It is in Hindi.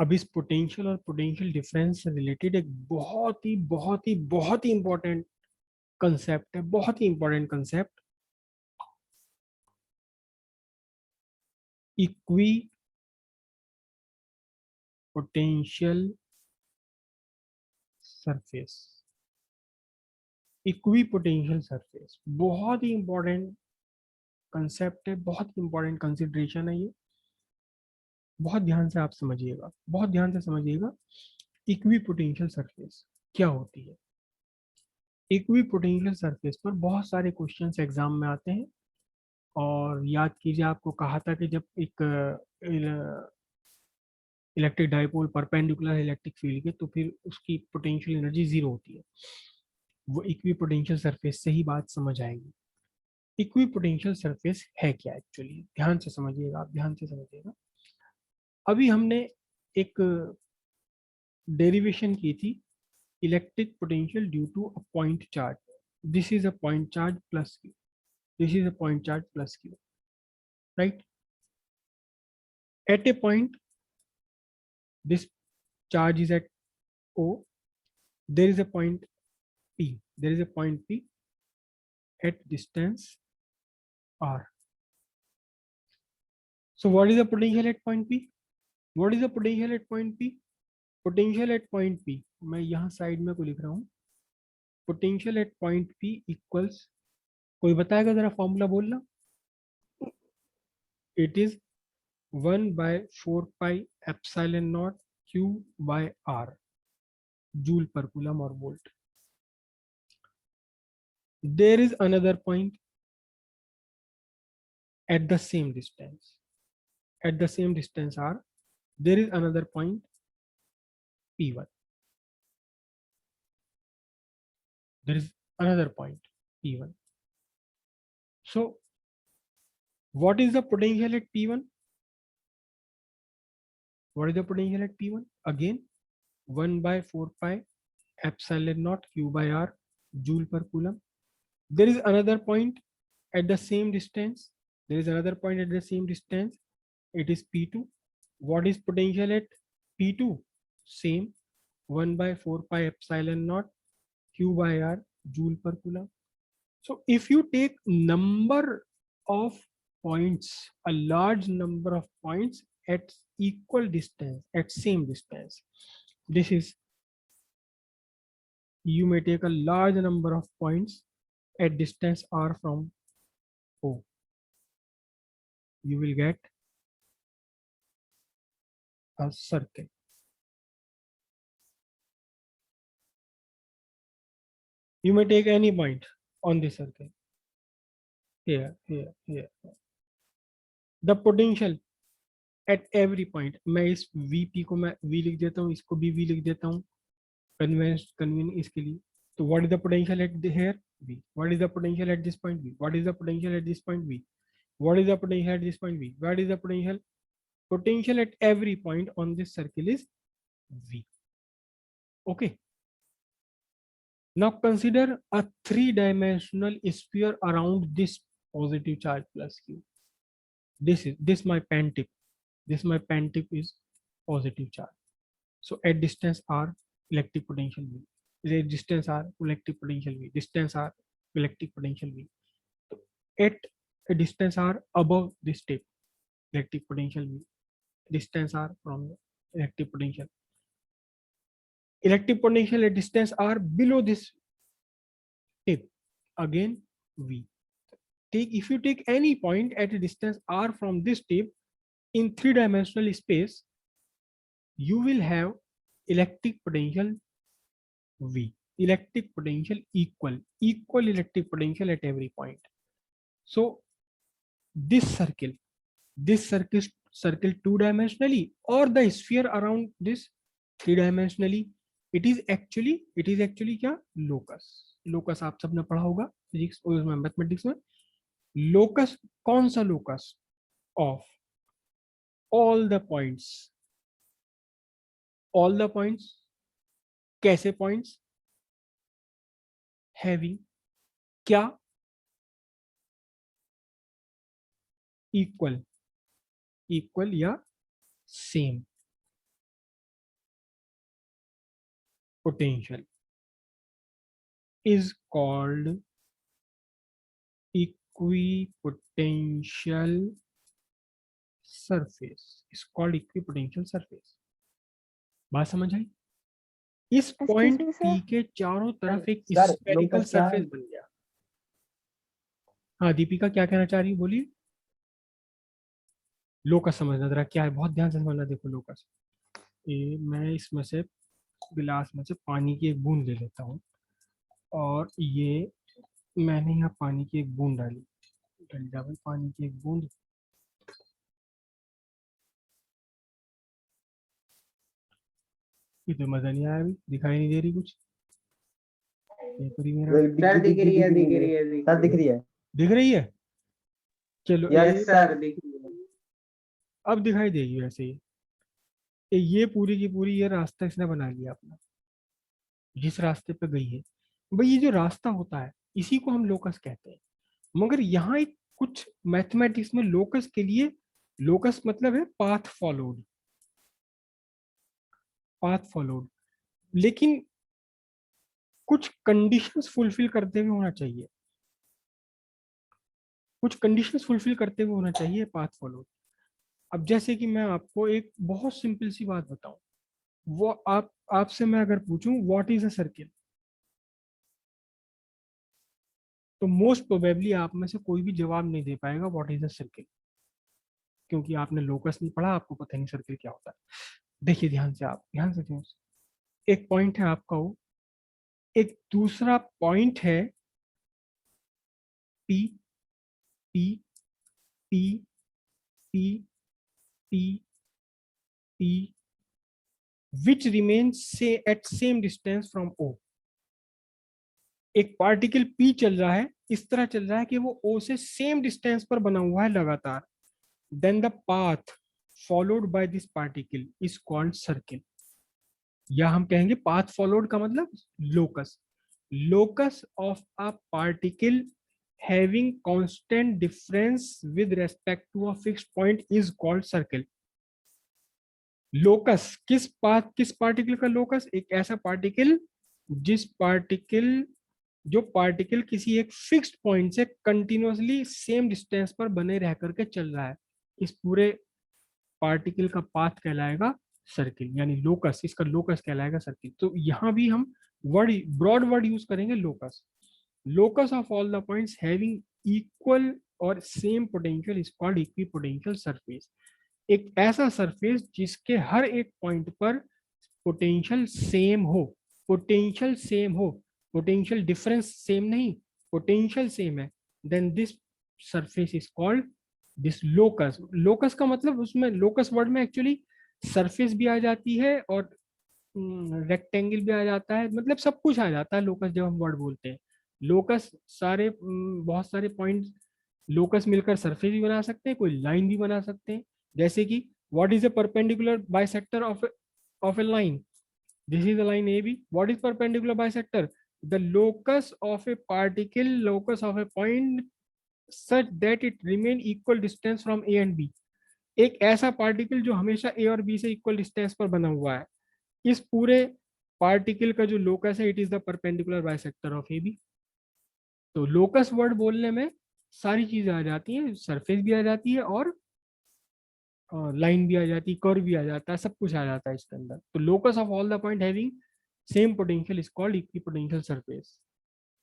अब इस पोटेंशियल और पोटेंशियल डिफरेंस से रिलेटेड एक बहुत ही इंपॉर्टेंट कंसेप्ट है, बहुत ही important concept, equi potential surface. Equi potential surface बहुत ही इंपॉर्टेंट कंसेप्ट है, बहुत ही इंपॉर्टेंट कंसिडरेशन है ये। बहुत ध्यान से आप समझिएगा, बहुत ध्यान से समझिएगा। इक्वी पोटेंशियल सरफेस क्या होती है? इक्वी पोटेंशियल सरफेस पर बहुत सारे क्वेश्चंस एग्जाम में आते हैं। और याद कीजिए, आपको कहा था कि जब एक electric dipole perpendicular electric field के, तो फिर उसकी पोटेंशियल एनर्जी जीरो होती है। वो इक्वी पोटेंशियल सरफेस से ही बात समझ आएगी। इक्वी पोटेंशियल सरफेस है क्या एक्चुअली? ध्यान से समझिएगा, आप ध्यान से समझिएगा। अभी हमने एक डेरिवेशन की थी, electric potential due to a point charge. This is a point charge plus Q, this is a point charge plus Q, right? At a point, this charge is at O. There is a point P. There is a point P at distance R. So what is the potential at point P? What is the potential at point P? Potential at point P, मैं यहाँ साइड में को लिख रहा हूँ। Potential at point P equals, कोई बताएगा जरा फॉर्मूला बोलना? It is 1/4 pi epsilon naught Q by R, joule पर कूलम और volt. There is another point at the same distance. At the same distance R, there is another point P1. There is another point P1. So what is the potential at P1? What is the potential at P1? Again, 1/4 pi epsilon naught Q by R, joule per coulomb. There is another point at the same distance. There is another point at the same distance. It is P2. What is potential at P2? Same, 1/4 pi epsilon naught Q by R, joule per coulomb. So if you take number of points, a large number of points at equal distance, at same distance, this is, you may take a large number of points at distance R from O. You will get a circle. You may take any point on this circle. Here, here, here. The potential at every point, मैं इस VP को मैं V लिख देता हूँ, इसको भी V लिख देता हूँ, convenient इसके लिए। So what is the potential at the here? V. What is the potential at this point? V. What is the potential at this point? V. What is the potential at this point? V. What is the potential? Potential at every point on this circle is V. Okay. Now consider a three-dimensional sphere around this positive charge plus Q. This my pen tip. This my pen tip is positive charge. So at distance R, electric potential V. At distance R, electric potential V. Distance R, electric potential V. So at a distance R above this tip, electric potential V. Distance R from the electric potential. Electric potential at distance R below this tip, again V. If you take any point at a distance R from this tip in three-dimensional space, you will have electric potential V. Electric potential equal electric potential at every point. So this circle two-dimensionally, or the sphere around this three-dimensionally, it is actually क्या? Locus. Locus आप सबने पढ़ा होगा फिजिक्स और मैथमेटिक्स में। Locus कौन सा locus? Of all the points. All the points. कैसे points? Having क्या? Equal या same. potential is called equipotential surface, is called equipotential surface. बात समझ आई? इस Excuse point me, P sir. के चारों तरफ एक सर, स्फेरिकल लोकस क्या है? सरफेस बन गया। हाँ दीपिका क्या कहना चाह रही है, बोलिए। लोकस समझना जरा क्या है, बहुत ध्यान से समझना। देखो लोकस, ये मैं इसमें से गिलास में से पानी की एक बूंद ले लेता हूँ, और ये मैंने यहाँ पानी की एक बूंद डाली, डंडा में पानी की एक बूंद। ये तो मजा नहीं आया, अभी दिखाई नहीं दे रही कुछ। पेपर ही मेरा सर दिख रही है, दिख रही है, सर दिख रही है। दिख रही है। चलो यस सर, दिख रही है। अब दिखाई देगी वैसे ही। ये पूरी की पूरी ये रास्ता इसने बना लिया अपना, जिस रास्ते पे गई है। भाई ये जो रास्ता होता है इसी को हम लोकस कहते हैं। मगर यहाँ एक कुछ मैथमेटिक्स में लोकस के लिए, लोकस मतलब है पाथ फॉलोड, पाथ फॉलोड, लेकिन कुछ कंडीशंस फुलफिल करते हुए होना चाहिए, कुछ कंडीशंस फुलफिल करते हुए होना चाहिए पाथ फॉलोड। अब जैसे कि मैं आपको एक बहुत सिंपल सी बात बताऊं, वो आपसे मैं अगर पूछूं व्हाट इज अ सर्किल, तो मोस्ट प्रोबेबली आप में से कोई भी जवाब नहीं दे पाएगा व्हाट इज अ सर्किल, क्योंकि आपने लोकस नहीं पढ़ा, आपको पता नहीं सर्किल क्या होता है। देखिए ध्यान से, आप ध्यान से ध्यान से। एक पॉइंट है आपका वो, एक दूसरा पॉइंट है P, P, P, P, P, P, which remains से at same distance from O. एक पार्टिकल पी चल रहा है, इस तरह चल रहा है कि वो ओ से सेम डिस्टेंस पर बना हुआ है लगातार, then the path followed by this particle is called circle. या हम कहेंगे पाथ फॉलोड का मतलब locus, locus of a particle having constant difference with respect to a fixed point is called circle. Locus किस पाथ, किस पार्टिकल का लोकस? एक ऐसा पार्टिकल जिस पार्टिकल, जो पार्टिकल किसी एक फिक्स्ड पॉइंट से कंटिन्यूअसली सेम डिस्टेंस पर बने रह करके चल रहा है, इस पूरे पार्टिकल का पाथ कहलाएगा सर्किल, यानी लोकस, इसका लोकस कहलाएगा सर्किल। तो यहाँ भी हम वर्ड, ब्रॉड वर्ड यूज करेंगे locus. Locus of all the points having equal और same potential is called equipotential surface. एक ऐसा सरफेस जिसके हर एक पॉइंट पर पोटेंशियल सेम हो, पोटेंशियल सेम हो, पोटेंशियल डिफरेंस सेम नहीं, पोटेंशियल सेम है, then this surface is called this locus. Locus का मतलब, उसमें लोकस वर्ड में एक्चुअली सरफेस भी आ जाती है और रेक्टेंगल भी आ जाता है, मतलब सब कुछ आ जाता है लोकस जब हम वर्ड बोलते हैं। लोकस सारे बहुत सारे पॉइंट लोकस मिलकर सरफेस भी बना सकते हैं, कोई लाइन भी बना सकते हैं। जैसे कि what is a perpendicular bisector of a line? This is the line A B. What is perpendicular bisector? The locus of a particle, locus of a point such that it remain equal distance from A and B. एक ऐसा पार्टिकल जो हमेशा ए और बी से इक्वल डिस्टेंस पर बना हुआ है, इस पूरे पार्टिकल का जो लोकस है, it is the perpendicular bisector of A B. तो लोकस वर्ड बोलने में सारी चीजें आ जाती हैं, सरफेस भी आ जाती है और लाइन भी आ जाती है, कर्व भी आ जाता है, सब कुछ आ जाता है इसके अंदर। तो locus of all the point having same potential is called equipotential surface.